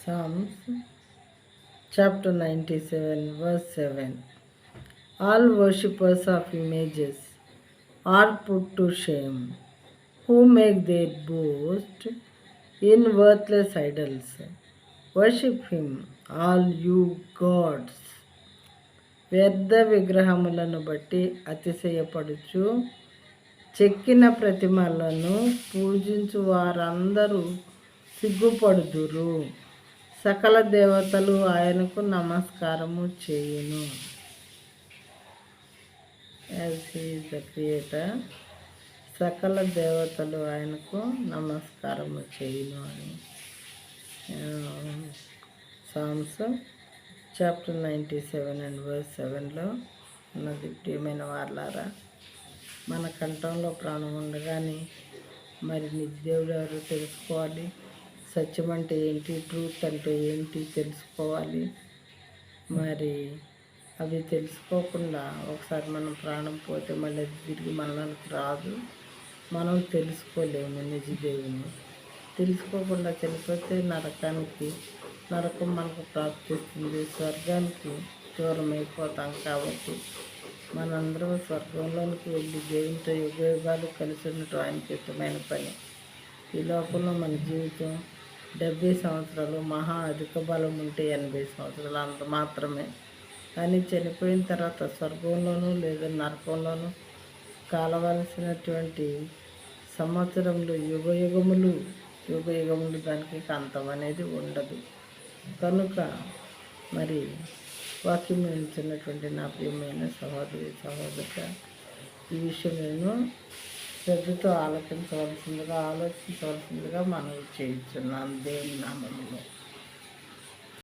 Psalms chapter 97 verse 7. All worshippers of images are put to shame, who make their boast in worthless idols. Worship him, all you gods. వ్యర్థ విగ్రహములను బట్టి అతిశయపడుచు చెక్కిన ప్రతిమలను పూజించు వారందరూ సిగ్గుపడుదురు. సకల దేవతలు ఆయనకు నమస్కారము చేయును. As he is the creator, సకల దేవతలు ఆయనకు నమస్కారము చేయును అని సామ్స్ చాప్టర్ 97 అండ్ వర్స్ 7లో ఉన్నది. ప్రియమైన వారలారా, మన కంఠంలో ప్రాణం ఉండగానే మరి నిజదేవుడు ఎవరో తెలుసుకోవాలి. సత్యం అంటే ఏంటి, ట్రూత్ అంటే ఏంటి తెలుసుకోవాలి. మరి అవి తెలుసుకోకుండా ఒకసారి మనం ప్రాణం పోతే మళ్ళీ అది తిరిగి మనలోకి రాదు. మనం తెలుసుకోలేము నిజదేవుని. తెలుసుకోకుండా చనిపోతే నరకం మనకు ప్రాప్తిస్తుంది, స్వర్గానికి దూరం అయిపోతాం. కాబట్టి మనందరం స్వర్గంలోనికి వెళ్ళి దేవునితో యుగాలు కలిసి ఉండటం ఆయనకి ఇష్టమైన పని. ఈ లోకంలో మన జీవితం 70 సంవత్సరాలు, మహా అధిక బలం ఉంటే 80 సంవత్సరాలు, అంత మాత్రమే. కానీ చనిపోయిన తర్వాత స్వర్గంలోనూ లేదా నరకంలోనూ కాలవలసినటువంటి సంవత్సరములు యుగయుగములు దానికి అంతం అనేది ఉండదు. కనుక మరి వాక్యం వింటున్నటువంటి నా ప్రియమైన సహోదరుడు ఈ విషయం నేను శ్రద్ధతో ఆలోచించవలసిందిగా మనవి చేయించున్నాను దేవుని నామములో.